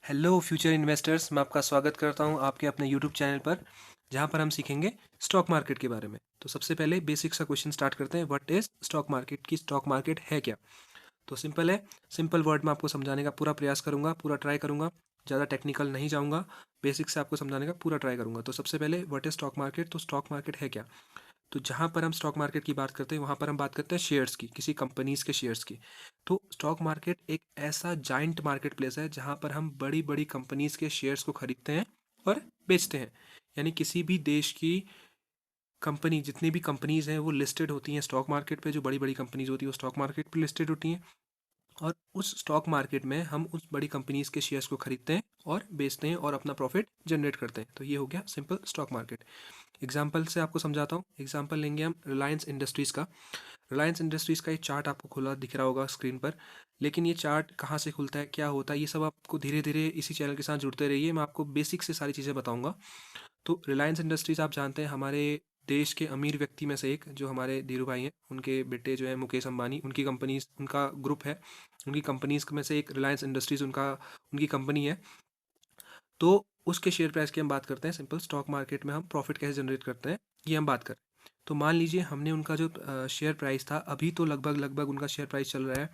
Hello future investors, मैं आपका स्वागत करता हूं आपके अपने यूट्यूब चैनल पर, जहां पर हम सीखेंगे स्टॉक मार्केट के बारे में। तो सबसे पहले बेसिक सा क्वेश्चन स्टार्ट करते हैं, व्हाट इज़ स्टॉक मार्केट, की स्टॉक मार्केट है क्या। तो सिंपल है, सिंपल वर्ड में आपको समझाने का पूरा प्रयास करूंगा, पूरा ट्राई करूंगा, ज़्यादा टेक्निकल नहीं जाऊंगा, बेसिक से आपको समझाने का पूरा ट्राई करूंगा। तो सबसे पहले व्हाट इज़ स्टॉक मार्केट, तो स्टॉक मार्केट है क्या। तो जहाँ पर हम स्टॉक मार्केट की बात करते हैं वहाँ पर हम बात करते हैं शेयर्स की, किसी कंपनीज के शेयर्स की। तो स्टॉक मार्केट एक ऐसा जाइंट मार्केट प्लेस है जहाँ पर हम बड़ी बड़ी कंपनीज के शेयर्स को खरीदते हैं और बेचते हैं। यानी किसी भी देश की कंपनी, जितनी भी कंपनीज हैं वो लिस्टेड होती हैं स्टॉक मार्केट पे। जो बड़ी बड़ी कंपनीज होती है वो स्टॉक मार्केट पे लिस्टेड होती हैं, और उस स्टॉक मार्केट में हम उस बड़ी कंपनीज के शेयर्स को खरीदते हैं और बेचते हैं और अपना प्रॉफिट जनरेट करते हैं। तो ये हो गया सिंपल स्टॉक मार्केट। एग्जाम्पल से आपको समझाता हूँ। एग्जाम्पल लेंगे हम रिलायंस इंडस्ट्रीज़ का। रिलायंस इंडस्ट्रीज़ का ये चार्ट आपको खुला दिख रहा होगा स्क्रीन पर, लेकिन ये चार्ट कहाँ से खुलता है, क्या होता है, ये सब आपको धीरे धीरे इसी चैनल के साथ जुड़ते रहिए, मैं आपको बेसिक से सारी चीज़ें बताऊंगा। तो रिलायंस इंडस्ट्रीज़ आप जानते हैं हमारे देश के अमीर व्यक्ति में से एक, जो हमारे धीरू भाई हैं, उनके बेटे जो है मुकेश अंबानी, उनकी कंपनीज, उनका ग्रुप है, उनकी कंपनीज में से एक रिलायंस इंडस्ट्रीज़ उनका उनकी कंपनी है। तो उसके शेयर प्राइस की हम बात करते हैं। सिंपल स्टॉक मार्केट में हम प्रॉफिट कैसे जनरेट करते हैं ये हम बात करें। तो मान लीजिए हमने उनका जो शेयर प्राइस था, अभी तो लगभग लगभग उनका शेयर प्राइस चल रहा है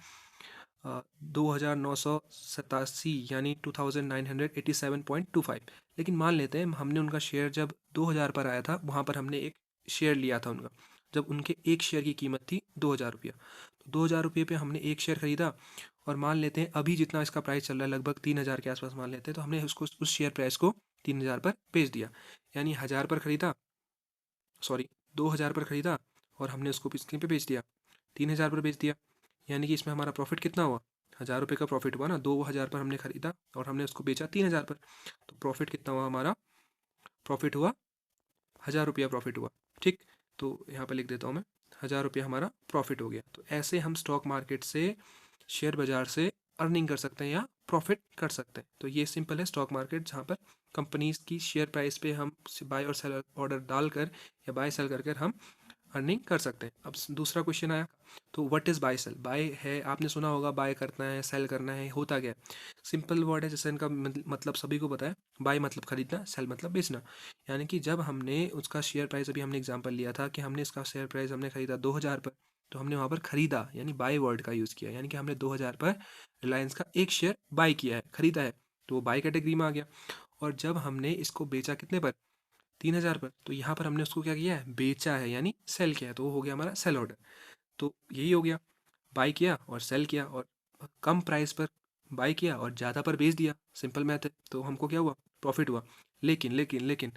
2987, यानी 2987.25। लेकिन मान लेते हैं हमने उनका शेयर जब 2000 पर आया था, वहाँ पर हमने एक शेयर लिया था उनका, जब उनके एक शेयर की कीमत थी 2000 रुपया। तो 2000 रुपये पे हमने एक शेयर खरीदा, और मान लेते हैं अभी जितना इसका प्राइस चल रहा है लगभग 3000 के आसपास मान लेते हैं, तो हमने उसको उस शेयर प्राइस को 3000 पर बेच दिया। यानी 1000 पर खरीदा, सॉरी 2000 पर खरीदा, और हमने उसको कितने पे बेच दिया, 3000 पर बेच दिया। यानी कि इसमें हमारा प्रॉफिट कितना हुआ, 1000 रुपये का प्रॉफिट हुआ ना। 2000 पर हमने खरीदा और हमने उसको बेचा 3000 पर, तो प्रॉफिट कितना हुआ हमारा, प्रॉफिट हुआ 1000 रुपया प्रॉफिट हुआ। ठीक, तो यहाँ पर लिख देता हूँ मैं, 1000 रुपया हमारा प्रॉफिट हो गया। तो ऐसे हम स्टॉक मार्केट से, शेयर बाजार से अर्निंग कर सकते हैं या प्रॉफिट कर सकते हैं। तो ये सिंपल है स्टॉक मार्केट, जहाँ पर कंपनीज की शेयर प्राइस पे हम बाय और सेल ऑर्डर डालकर या बाय सेल कर कर हम अर्निंग कर सकते हैं। अब दूसरा क्वेश्चन आया, तो what is buy sell. Buy है, आपने सुना होगा, बाय करना है, सेल करना है, होता क्या है। सिंपल वर्ड है, जैसे इनका मतलब सभी को पता है। बाय मतलब खरीदना, सेल मतलब बेचना। यानी कि जब हमने उसका शेयर प्राइस, अभी हमने एग्जांपल लिया था कि हमने इसका शेयर प्राइस हमने खरीदा 2000 पर, तो हमने वहाँ पर खरीदा यानी बाय वर्ड का यूज़ किया, यानी कि हमने 2000 पर रिलायंस का एक शेयर बाय किया है, खरीदा है, तो वो बाय कैटेगरी में आ गया। और जब हमने इसको बेचा कितने पर, 3000 पर, तो यहाँ पर हमने उसको क्या किया है, बेचा है, यानी सेल किया है, तो वो हो गया हमारा सेल ऑर्डर। तो यही हो गया, बाय किया और सेल किया, और कम प्राइस पर बाय किया और ज़्यादा पर बेच दिया, सिंपल मैथ है। तो हमको क्या हुआ, प्रॉफिट हुआ। लेकिन लेकिन लेकिन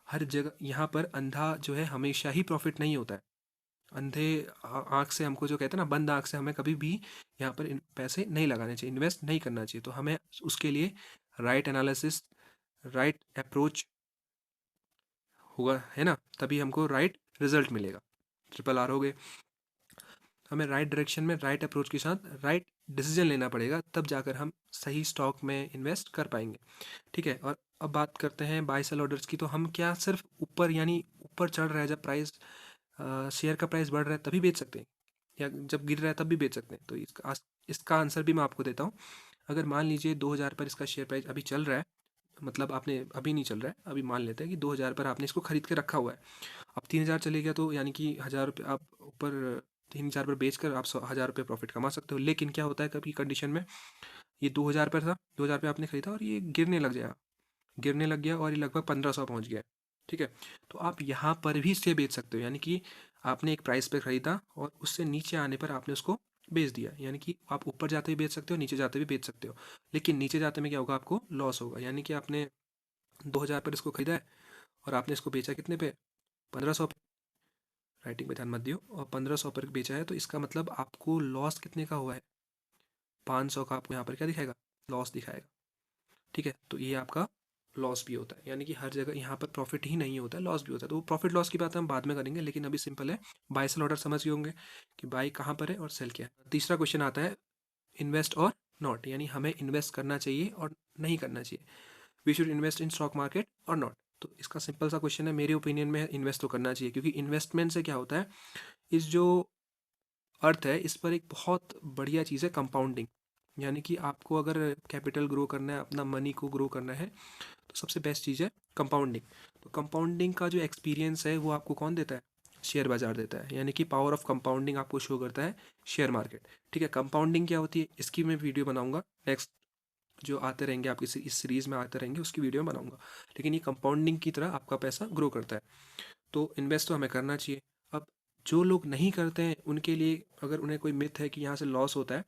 हर जगह यहाँ पर अंधा जो है हमेशा ही प्रॉफिट नहीं होता है। अंधे आँख से, हमको जो कहते हैं ना, बंद आँख से हमें कभी भी यहाँ पर पैसे नहीं लगाने चाहिए, इन्वेस्ट नहीं करना चाहिए। तो हमें उसके लिए राइट एनालिसिस, राइट अप्रोच होगा, है ना, तभी हमको राइट रिजल्ट मिलेगा। ट्रिपल आर हो गए। हमें राइट डायरेक्शन में, राइट अप्रोच के साथ राइट डिसीजन लेना पड़ेगा, तब जाकर हम सही स्टॉक में इन्वेस्ट कर पाएंगे। ठीक है, और अब बात करते हैं बाय सेल ऑर्डर्स की। तो हम क्या सिर्फ ऊपर, यानी ऊपर चढ़ रहा है जब प्राइस, शेयर का प्राइस बढ़ रहा है तभी बेच सकते हैं, या जब गिर रहा है तब भी बेच सकते हैं। तो इसका आंसर भी मैं आपको देता हूँ। अगर मान लीजिए 2000 पर इसका शेयर प्राइस अभी चल रहा है, मतलब आपने, अभी नहीं चल रहा है, अभी मान लेते हैं कि 2000 पर आपने इसको खरीद के रखा हुआ है। अब 3000 चले गया, तो यानी कि 1000 रुपये आप ऊपर, 3000 पर बेच कर आप 1000 रुपये प्रॉफिट कमा सकते हो। लेकिन क्या होता है कभी कंडीशन में, ये 2000 पर था, 2000 पे आपने खरीदा और ये गिरने लग गया और ये लगभग 1500 पहुंच गया। ठीक है, तो आप यहाँ पर भी इसे बेच सकते हो, यानी कि आपने एक प्राइस पे खरीदा और उससे नीचे आने पर आपने उसको बेच दिया। यानी कि आप ऊपर जाते भी बेच सकते हो, नीचे जाते भी बेच सकते हो। लेकिन नीचे जाते में क्या होगा, आपको लॉस होगा। यानी कि आपने 2000 पर इसको खरीदा है और आपने इसको बेचा कितने पे, 1500 पे। राइटिंग पे ध्यान मत दियो, और 1500 पर बेचा है, तो इसका मतलब आपको लॉस कितने का हुआ है, 500 का आपको यहाँ पर क्या दिखाएगा, लॉस दिखाएगा। ठीक है, तो ये आपका लॉस भी होता है। यानी कि हर जगह यहाँ पर प्रॉफिट ही नहीं होता है, लॉस भी होता है। तो प्रॉफिट लॉस की बात हम बाद में करेंगे, लेकिन अभी सिंपल है, बाय सेल ऑर्डर समझ गए होंगे कि बाय कहाँ पर है और सेल क्या है। तीसरा क्वेश्चन आता है, इन्वेस्ट और नॉट, यानी हमें इन्वेस्ट करना चाहिए और नहीं करना चाहिए। We should invest in stock market और नॉट। तो इसका सिंपल सा क्वेश्चन है, मेरे ओपिनियन में इन्वेस्ट तो करना चाहिए, क्योंकि इन्वेस्टमेंट से क्या होता है, इस जो अर्थ है इस पर एक बहुत बढ़िया चीज़ है कंपाउंडिंग। यानी कि आपको अगर कैपिटल ग्रो करना है, अपना मनी को ग्रो करना है, तो सबसे बेस्ट चीज़ है कंपाउंडिंग। तो कंपाउंडिंग का जो एक्सपीरियंस है वो आपको कौन देता है? शेयर बाजार देता है। यानी कि पावर ऑफ कंपाउंडिंग आपको शो करता है शेयर मार्केट। ठीक है, कंपाउंडिंग क्या होती है इसकी मैं वीडियो बनाऊंगा नेक्स्ट, जो आते रहेंगे आपकी इस सीरीज़ में आते रहेंगे उसकी वीडियो में बनाऊंगा। लेकिन ये कंपाउंडिंग की तरह आपका पैसा ग्रो करता है। तो इन्वेस्ट तो हमें करना चाहिए। अब जो लोग नहीं करते हैं उनके लिए, अगर उन्हें कोई मिथ है कि यहाँ से लॉस होता है,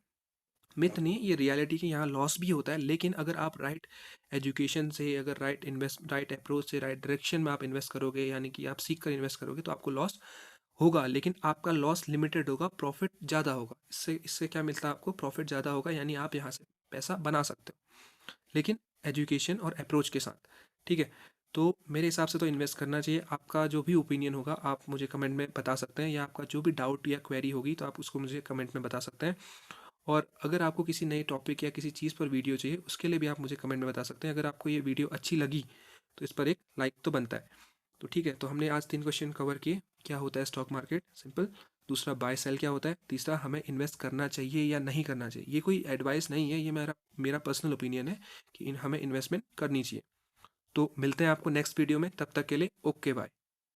मिथ नहीं, ये रियलिटी कि यहाँ लॉस भी होता है, लेकिन अगर आप राइट एजुकेशन से, अगर राइट अप्रोच से, राइट डायरेक्शन में आप इन्वेस्ट करोगे, यानी कि आप सीख कर इन्वेस्ट करोगे, तो आपको लॉस होगा, लेकिन आपका लॉस लिमिटेड होगा, प्रॉफिट ज़्यादा होगा। इससे इससे क्या मिलता है आपको? प्रॉफिट ज़्यादा होगा, यानी आप यहाँ से पैसा बना सकते हो, लेकिन एजुकेशन और अप्रोच के साथ। ठीक है, तो मेरे हिसाब से तो इन्वेस्ट करना चाहिए। आपका जो भी ओपिनियन होगा आप मुझे कमेंट में बता सकते हैं, या आपका जो भी डाउट या क्वेरी होगी तो आप उसको मुझे कमेंट में बता सकते हैं। और अगर आपको किसी नए टॉपिक या किसी चीज़ पर वीडियो चाहिए उसके लिए भी आप मुझे कमेंट में बता सकते हैं। अगर आपको ये वीडियो अच्छी लगी तो इस पर एक लाइक तो बनता है। तो ठीक है, तो हमने आज 3 क्वेश्चन कवर किए। क्या होता है स्टॉक मार्केट, सिंपल। दूसरा, बाय सेल क्या होता है। तीसरा, हमें इन्वेस्ट करना चाहिए या नहीं करना चाहिए। ये कोई एडवाइस नहीं है, ये मेरा मेरा पर्सनल ओपिनियन है कि हमें इन्वेस्टमेंट करनी चाहिए। तो मिलते हैं आपको नेक्स्ट वीडियो में, तब तक के लिए ओके बाय।